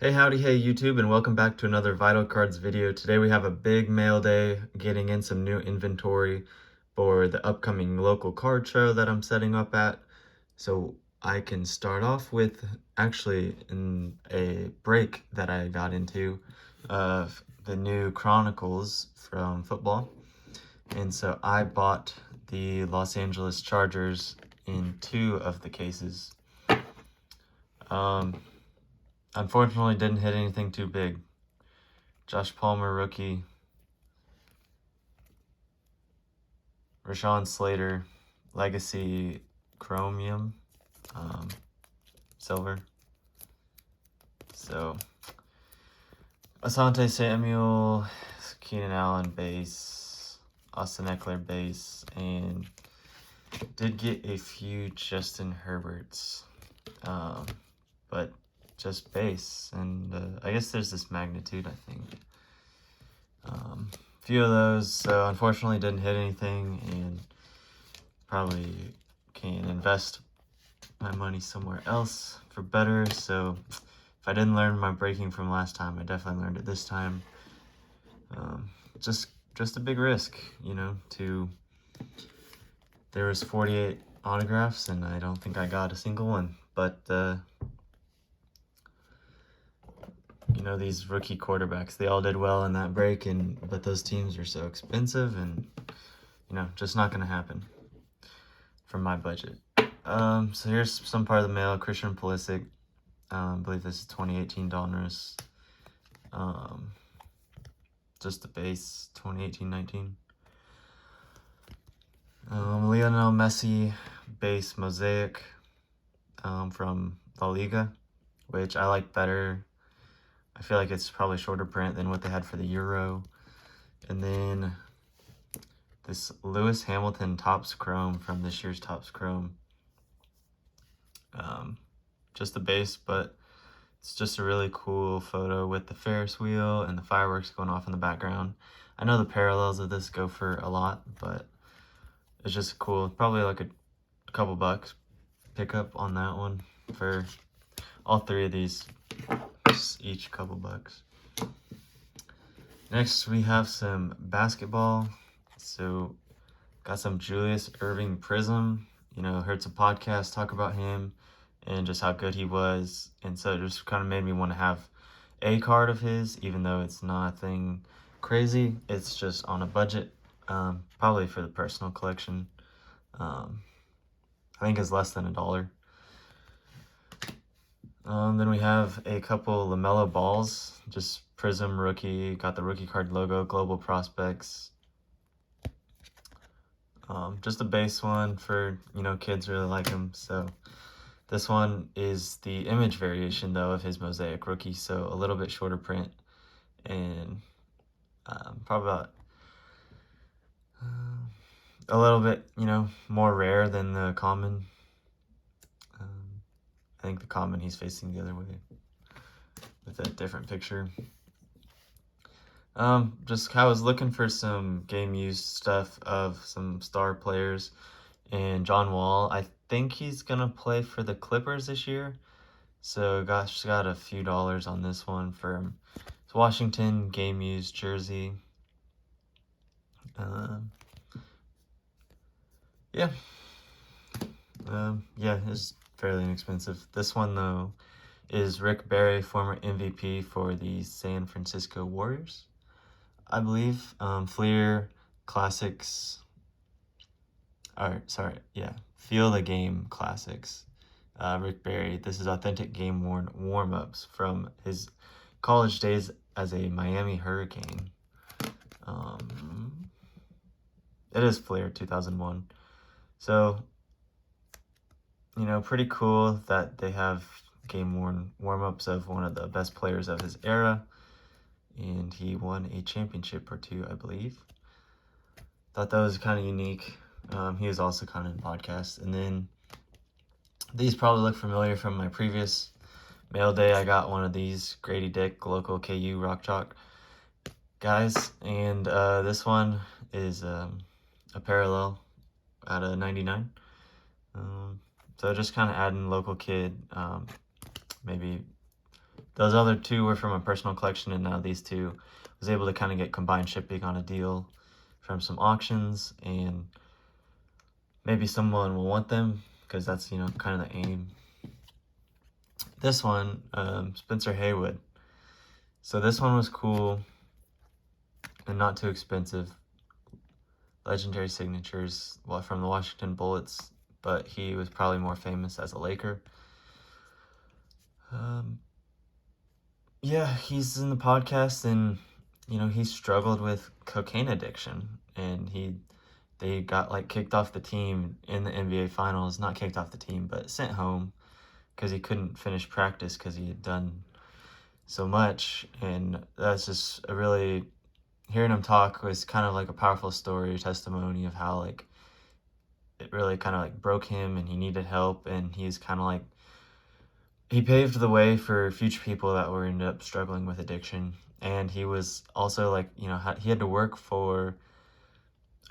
Hey howdy, hey YouTube, and welcome back to another Vital Cards video. Today we have a big mail day, getting in some new inventory for the upcoming local card show that I'm setting up at. So I can start off with actually in a break that I got into of the new Chronicles from football. And so I bought the Los Angeles Chargers in 2 of the cases. Unfortunately, didn't hit anything too big. Josh Palmer, rookie. Rashawn Slater, Legacy Chromium, Silver. So, Asante Samuel, Keenan Allen, base. Austin Eckler, base. And did get a few Justin Herberts, but just base. And I guess there's this magnitude, I think. Few of those, so unfortunately didn't hit anything, and probably can invest my money somewhere else for better. So if I didn't learn my breaking from last time, I definitely learned it this time. Just a big risk, you know. There was 48 autographs, and I don't think I got a single one, but you know, these rookie quarterbacks, they all did well in that break, but those teams are so expensive, and you know, just not going to happen from my budget. So here's some part of the mail. Christian Pulisic, I believe this is 2018 Donruss. Just the base, 2018-19. Lionel Messi, base mosaic, from La Liga, which I like better. I feel like it's probably shorter print than what they had for the Euro. And then this Lewis Hamilton Topps Chrome from this year's Topps Chrome. Just the base, but it's just a really cool photo with the Ferris wheel and the fireworks going off in the background. I know the parallels of this go for a lot, but it's just cool. Probably like a couple bucks pickup on that one for all 3 of these, each a couple bucks. Next, we have some basketball. So got some Julius Irving Prism. You know, heard some podcasts talk about him and just how good he was. And so it just kind of made me want to have a card of his, even though it's nothing crazy. It's just on a budget, probably for the personal collection. I think it's less than $1. Then we have a couple LaMelo balls, just Prism rookie, got the rookie card logo, Global Prospects. Just a base one for, you know, kids really like him. So this one is the image variation, though, of his mosaic rookie, so a little bit shorter print, and probably about a little bit, you know, more rare than the common. I think the common he's facing the other way with a different picture. Just I was looking for some game used stuff of some star players, and John Wall, I think he's gonna play for the Clippers this year, so gosh, got a few dollars on this one for his Washington game used jersey. Yeah, it's fairly inexpensive. This one, though, is Rick Barry, former MVP for the San Francisco Warriors, I believe. Fleer Classics. Feel the Game Classics. Rick Barry. This is authentic game worn warm-ups from his college days as a Miami Hurricane. It is Fleer 2001. So, you know, pretty cool that they have game-worn warm-ups of one of the best players of his era, and he won a championship or 2, I believe. Thought that was kind of unique. He was also kind of in podcasts. And then these probably look familiar from my previous mail day. I got one of these Grady Dick local KU Rock Chalk guys, and this one is a parallel out of 99. So just kind of adding local kid, maybe those other two were from a personal collection, and now these two was able to kind of get combined shipping on a deal from some auctions, and maybe someone will want them because that's, kind of the aim. This one, Spencer Haywood. So this one was cool and not too expensive. Legendary signatures, from the Washington Bullets, but he was probably more famous as a Laker. Yeah, he's in the podcast, and he struggled with cocaine addiction, and they got kicked off the team in the NBA Finals. Not kicked off the team, but sent home because he couldn't finish practice because he had done so much. And that's just hearing him talk was kind of like a powerful story, testimony of how it really kind of broke him, and he needed help, and he's kind of he paved the way for future people that were ended up struggling with addiction. And he was also he had to work for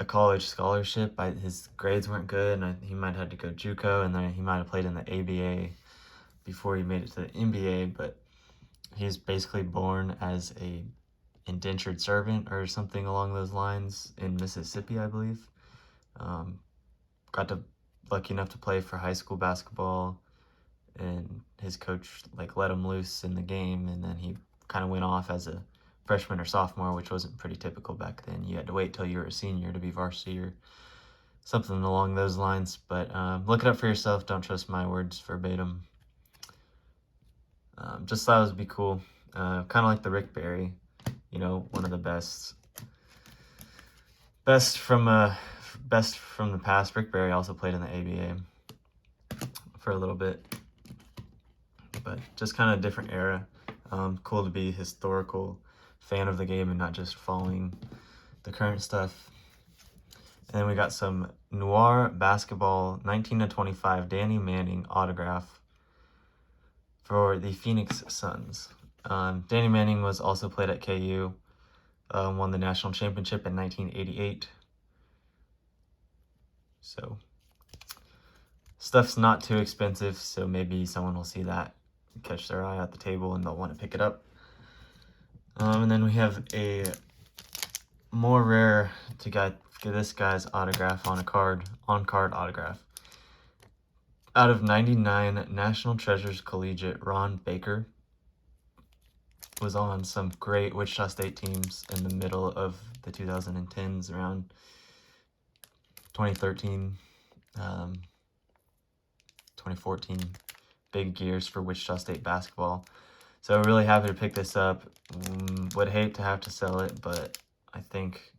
a college scholarship. His grades weren't good, and he might have had to go JUCO, and then he might have played in the ABA before he made it to the NBA. But he's basically born as a indentured servant or something along those lines in Mississippi, I believe. Lucky enough to play for high school basketball, and his coach let him loose in the game, and then he kind of went off as a freshman or sophomore, which wasn't pretty typical back then. You had to wait till you were a senior to be varsity or something along those lines. But look it up for yourself. Don't trust my words verbatim. Just thought it would be cool. Kind of like the Rick Barry, one of the best from the past. Rick Barry also played in the ABA for a little bit, but just kind of a different era. Cool to be a historical fan of the game and not just following the current stuff. And then we got some Noir Basketball 19/25 Danny Manning autograph for the Phoenix Suns. Danny Manning was also played at KU, won the national championship in 1988. So stuff's not too expensive, so maybe someone will see that, catch their eye at the table, and they'll want to pick it up. And then we have a more rare to get this guy's autograph on card autograph. Out of 99 National Treasures Collegiate, Ron Baker was on some great Wichita State teams in the middle of the 2010s, around 2013, 2014. Big years for Wichita State basketball. So really happy to pick this up. Would hate to have to sell it, but I think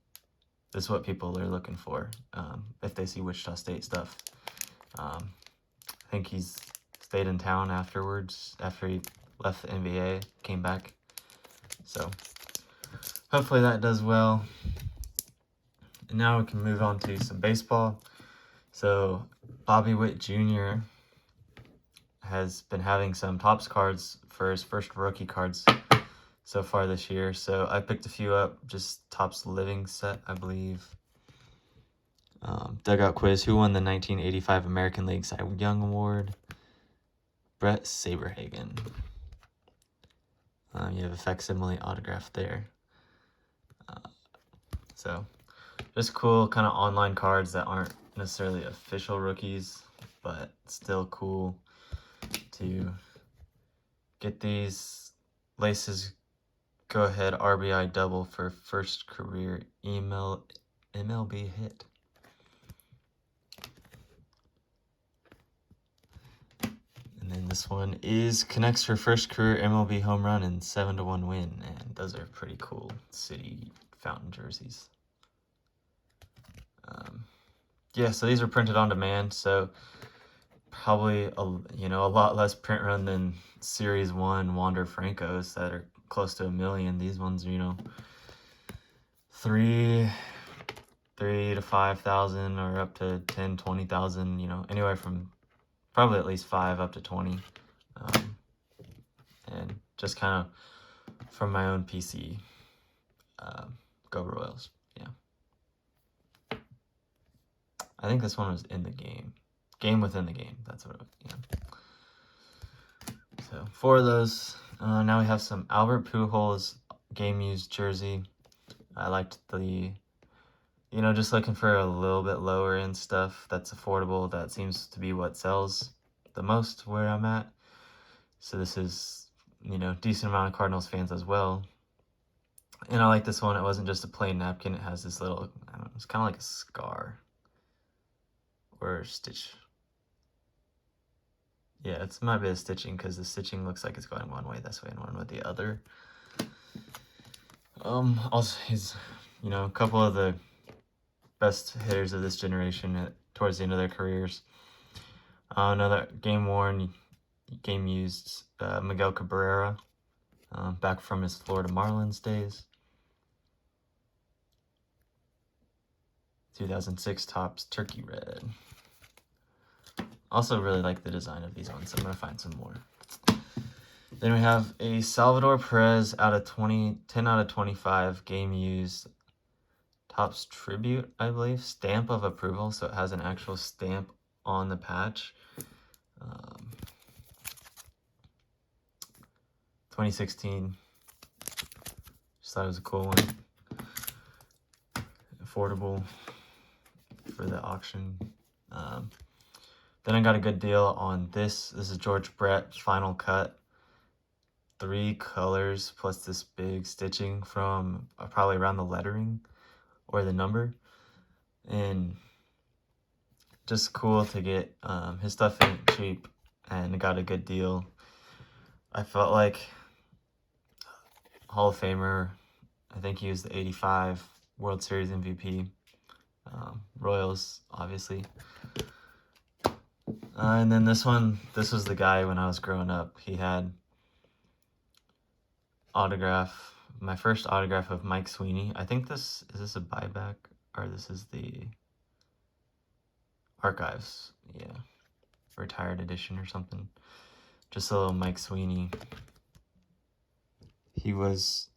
this is what people are looking for if they see Wichita State stuff. I think he's stayed in town afterwards, after he left the NBA, came back. So hopefully that does well. And now we can move on to some baseball. So Bobby Witt Jr. has been having some Topps cards for his first rookie cards so far this year. So I picked a few up, just Topps Living set, I believe. Dugout quiz: who won the 1985 American League Cy Young Award? Brett Saberhagen. You have a facsimile autograph there. So just cool kind of online cards that aren't necessarily official rookies, but still cool to get these. Laces go ahead RBI double for first career MLB hit. And then this one connects for first career MLB home run and 7-1 win. And those are pretty cool City Fountain jerseys. Yeah, so these are printed on demand, so probably a lot less print run than Series 1 Wander Francos that are close to 1 million. These ones are, 3 to 5,000 or up to 10, 20,000, anywhere from probably at least 5 up to 20. And just kind of from my own PC. Go Royals. Yeah. I think this one was in the game. Game within the game. That's what it was. Yeah. So 4 of those. Now we have some Albert Pujols game used jersey. I liked the, just looking for a little bit lower end stuff that's affordable. That seems to be what sells the most where I'm at. So this is, decent amount of Cardinals fans as well. And I like this one. It wasn't just a plain napkin. It has this little, I don't know, it's kind of like a scar or stitch. Yeah, it might be a stitching because the stitching looks like it's going one way this way and one way the other. Also, he's, a couple of the best hitters of this generation towards the end of their careers. Another game worn, game used Miguel Cabrera, back from his Florida Marlins days. 2006 Topps Turkey Red. Also really like the design of these ones, so I'm going to find some more. Then we have a Salvador Perez 10 out of 25 game used Topps Tribute, I believe, stamp of approval, so it has an actual stamp on the patch. 2016. Just thought it was a cool one. Affordable for the auction. Then I got a good deal on this. This is George Brett Final Cut. 3 colors plus this big stitching from probably around the lettering or the number. And just cool to get. His stuff ain't cheap and got a good deal. I felt like Hall of Famer. I think he was the 85 World Series MVP. Royals, obviously. And then this was the guy when I was growing up. He had my first autograph of Mike Sweeney. I think is this a buyback or this is the archives? Yeah, retired edition or something. Just a little Mike Sweeney. He was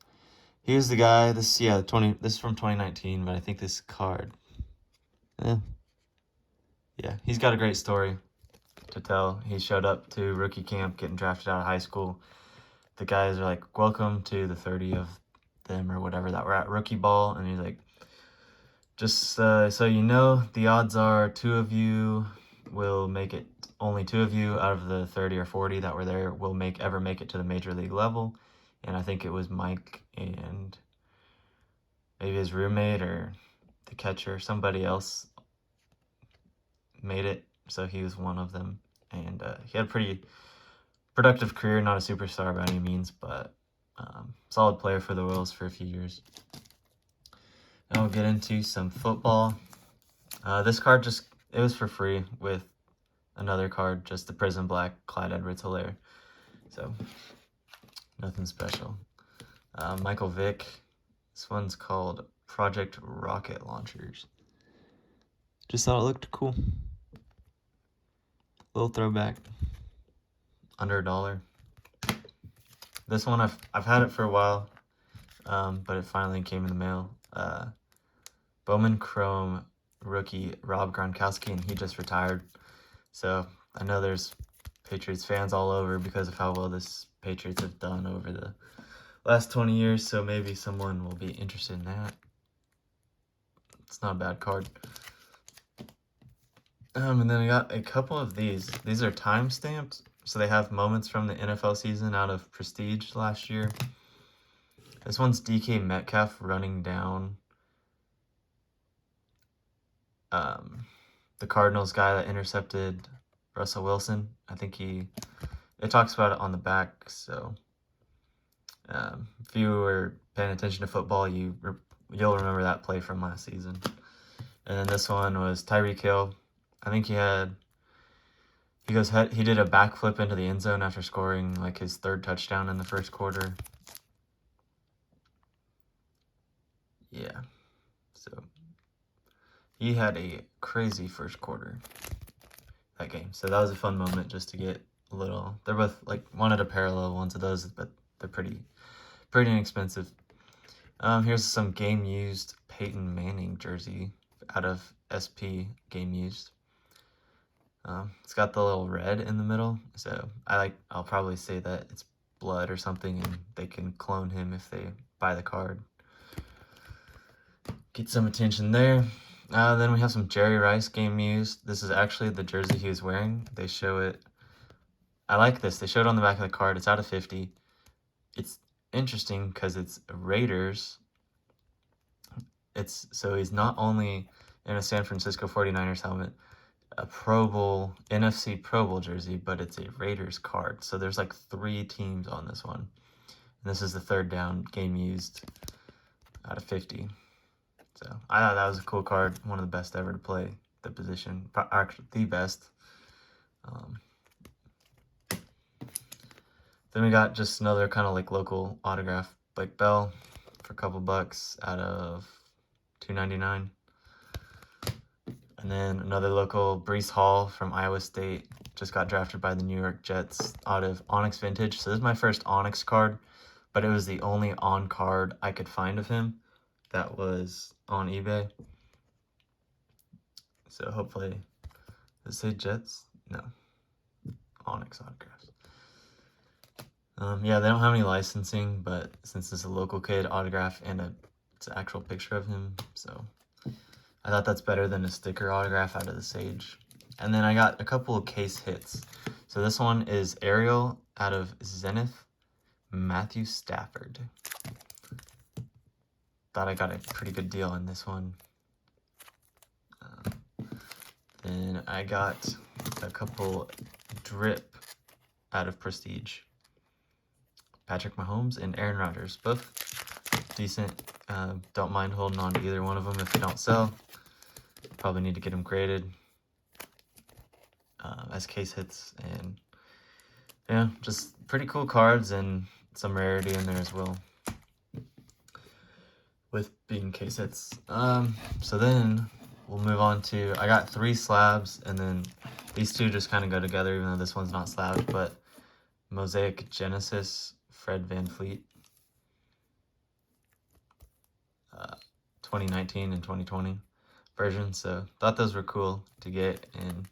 the guy. This is from 2019, but I think this card. Yeah, he's got a great story to tell. He showed up to rookie camp, getting drafted out of high school. The guys are like, welcome to the 30 of them or whatever that were at rookie ball. And he's like, just so you know, the odds are 2 of you will make it. Only 2 of you out of the 30 or 40 that were there will ever make it to the major league level. And I think it was Mike and maybe his roommate or the catcher, somebody else made it. So he was one of them. And he had a pretty productive career, not a superstar by any means, but solid player for the Royals for a few years. Now we'll get into some football. This card it was for free with another card, just the Prism Black Clyde Edwards-Helaire. So nothing special. Michael Vick. This one's called Project Rocket Launchers. Just thought it looked cool. Little throwback. Under $1. This one I've had it for a while, but it finally came in the mail. Bowman Chrome rookie Rob Gronkowski, and he just retired. So I know there's Patriots fans all over because of how well this Patriots have done over the last 20 years. So maybe someone will be interested in that. It's not a bad card. And then I got a couple of these. These are time stamped, so they have moments from the NFL season out of Prestige last year. This one's DK Metcalf running down the Cardinals guy that intercepted Russell Wilson. I think it talks about it on the back, so if you were paying attention to football, you'll remember that play from last season. And then this one was Tyreek Hill. I think he did a backflip into the end zone after scoring like his 3rd touchdown in the first quarter. Yeah, so he had a crazy first quarter that game. So that was a fun moment just to get a little. They're both like wanted to parallel ones of those, but they're pretty inexpensive. Here's some game used Peyton Manning jersey out of SP game used. It's got the little red in the middle, so I'll probably say that it's blood or something, and they can clone him if they buy the card. Get some attention there. Then we have some Jerry Rice game used. This is actually the jersey he was wearing. They show it. I like this. They show it on the back of the card. It's out of 50. It's interesting because it's Raiders. So he's not only in a San Francisco 49ers helmet, a Pro Bowl, NFC Pro Bowl jersey, but it's a Raiders card. So there's like 3 teams on this one. And this is the 3rd down game used out of 50. So I thought that was a cool card. One of the best ever to play the position. Actually, the best. Then we got just another kind of like local autograph, Blake Bell, for a couple bucks out of $2.99. And then another local, Breece Hall from Iowa State, just got drafted by the New York Jets out of Onyx Vintage. So this is my first Onyx card, but it was the only on card I could find of him that was on eBay. So hopefully, does it say Jets? No. Onyx autographs. Yeah, they don't have any licensing, but since it's a local kid autograph and it's an actual picture of him, so I thought that's better than a sticker autograph out of the Sage. And then I got a couple of case hits. So this one is Ariel out of Zenith, Matthew Stafford. Thought I got a pretty good deal on this one. Then I got a couple drip out of Prestige. Patrick Mahomes and Aaron Rodgers, both decent. Don't mind holding on to either one of them if they don't sell. Probably need to get them graded as case hits, and yeah, just pretty cool cards and some rarity in there as well with being case hits. So then we'll move on to, I got 3 slabs, and then these 2 just kind of go together, even though this one's not slabbed, but Mosaic Genesis, Fred VanVleet, 2019 and 2020 version. So thought those were cool to get, and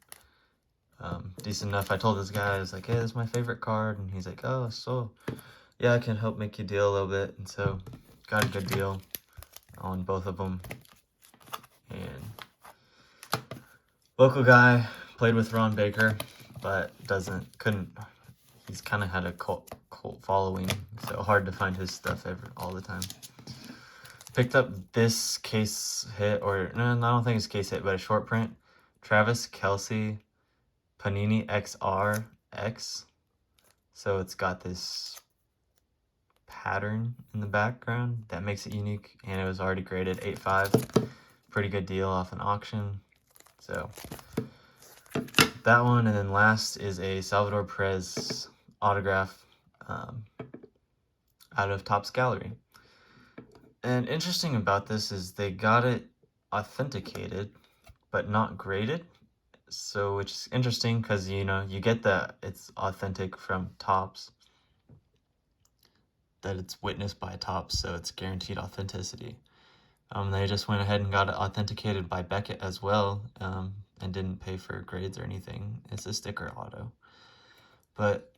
decent enough. I told this guy, I was like, hey, this is my favorite card, and he's like, oh, so yeah, I can help make you deal a little bit. And so got a good deal on both of them. And local guy, played with Ron Baker, but he's kind of had a cult following, so hard to find his stuff all the time. Picked up this case hit, or no, I don't think it's case hit, but a short print. Travis Kelce, Panini XR X. So it's got this pattern in the background that makes it unique, and it was already graded 8.5. Pretty good deal off an auction. So that one, and then last is a Salvador Perez autograph out of Topps Gallery. And interesting about this is they got it authenticated, but not graded. So, which is interesting because, you know, you get that it's authentic from Topps, that it's witnessed by Topps, so it's guaranteed authenticity. They just went ahead and got it authenticated by Beckett as well, and didn't pay for grades or anything. It's a sticker auto. But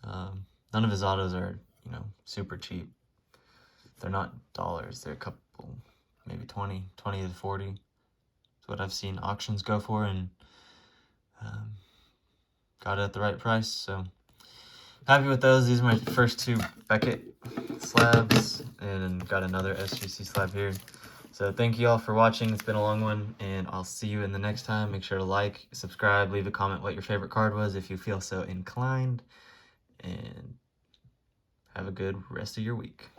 none of his autos are, you know, super cheap. They're not dollars. They're a couple, maybe 20 to 40. That's what I've seen auctions go for, and got it at the right price. So happy with those. These are my first 2 Beckett slabs, and got another SGC slab here. So thank you all for watching. It's been a long one, and I'll see you in the next time. Make sure to like, subscribe, leave a comment what your favorite card was if you feel so inclined, and have a good rest of your week.